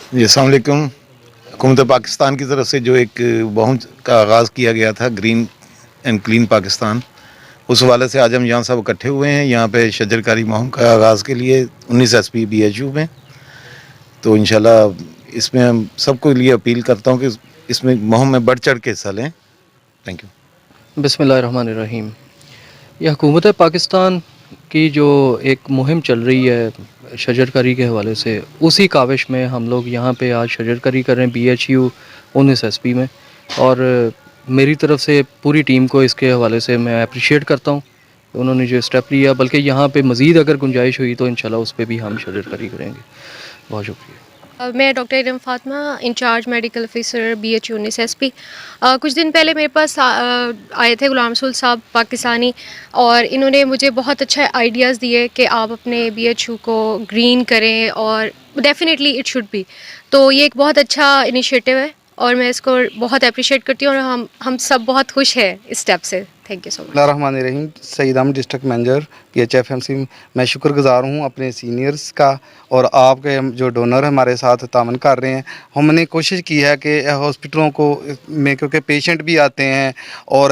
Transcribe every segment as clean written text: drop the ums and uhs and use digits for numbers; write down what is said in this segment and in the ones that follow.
जी, अस्सलाम वालेकुम। हुकूमत पाकिस्तान की तरफ से जो एक मुहिम का आगाज़ किया गया था, ग्रीन एंड क्लीन पाकिस्तान, उस हवाले से आज हम यहाँ सब इकट्ठे हुए हैं यहाँ पे शजरकारी मुहिम का आगाज़ के लिए 19 एसपी बीएचयू में। तो इंशाल्लाह इसमें हम सबको लिए अपील करता हूँ कि इसमें मुहिम में बढ़ चढ़ के हिस्सा लें। Thank you. बिस्मिल्लाहिर्रहमानिर्रहीम। यह हुकूमत पाकिस्तान की जो एक मुहिम चल रही है शजरकारी के हवाले से, उसी काविश में हम लोग यहाँ पे आज शजरकारी कर रहे हैं बीएचयू 19 एसपी में। और मेरी तरफ से पूरी टीम को इसके हवाले से मैं अप्रिशिएट करता हूँ, उन्होंने जो स्टेप लिया। बल्कि यहाँ पे मज़ीद अगर गुंजाइश हुई तो इंशाल्लाह उस पर भी हम शजरकारी करेंगे। बहुत शुक्रिया। मैं doctor Iram Fatima, incharge medical officer BH 19 SP। कुछ दिन पहले मेरे पास आए थे गुलाम रसूल साहब पाकिस्तानी, और इन्होंने मुझे बहुत अच्छा आइडियाज़ दिए कि आप अपने BHU को ग्रीन करें, और डेफिनेटली इट शुड बी। तो ये एक बहुत अच्छा इनिशिएटिव है और मैं इसको बहुत अप्रिशिएट करती हूँ, और हम सब बहुत खुश हैं इस स्टेप से। Thank you so much. बिस्मिल्लाहिर्रहमानिर्रहीम। Saeed Ahmad, district manager PHFMC। मैं शुक्रगुज़ार हूँ अपने सीनियर्स का और आपके जो डोनर हमारे साथ तामन कर रहे हैं। हमने कोशिश की है कि हॉस्पिटलों को में, क्योंकि पेशेंट भी आते हैं और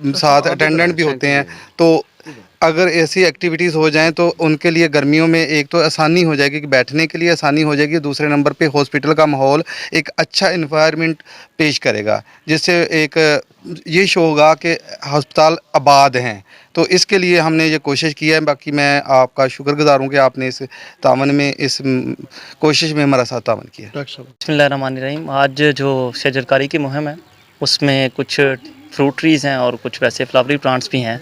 साथ अटेंडेंट भी होते हैं, तो अगर ऐसी एक्टिविटीज़ हो जाएं तो उनके लिए गर्मियों में एक तो आसानी हो जाएगी कि बैठने के लिए आसानी हो जाएगी, दूसरे नंबर पे हॉस्पिटल का माहौल एक अच्छा इन्वायरमेंट पेश करेगा, जिससे एक ये शो होगा कि अस्पताल आबाद हैं। तो इसके लिए हमने ये कोशिश की है। बाकी मैं आपका शुक्रगुज़ार हूँ कि आपने इस तावन में, इस कोशिश में हमारा साथ तावन किया। बिस्मिल्लाहिर्रहमानिर्रहीम। आज जो शजरकारी की मुहिम है उसमें कुछ फ्रूट ट्रीज़ हैं और कुछ वैसे फ्लावरी प्लांट्स भी हैं।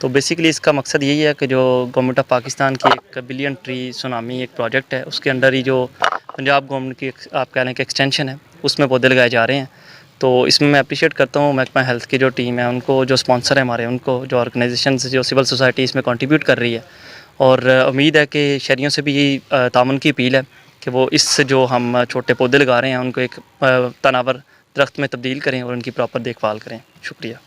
तो बेसिकली इसका मकसद यही है कि जो गवर्नमेंट ऑफ पाकिस्तान की एक बिलियन ट्री सुनामी एक प्रोजेक्ट है, उसके अंडर ही जो पंजाब गवर्नमेंट की आप कह लें कि एक्सटेंशन है, उसमें पौधे लगाए जा रहे हैं। तो इसमें मैं अप्रिशिएट करता हूँ महकमा हेल्थ की जो टीम है उनको, जो स्पॉन्सर है हमारे उनको, जो ऑर्गेनाइजेशन जो सिविल सोसाइटी इसमें कंट्रीब्यूट कर रही है। और उम्मीद है कि शहरियों से भी यही तामुन की अपील है कि वो इस जो हम छोटे पौधे लगा रहे हैं उनको एक तनावर दरख्त में तब्दील करें और उनकी प्रॉपर देखभाल करें। शुक्रिया।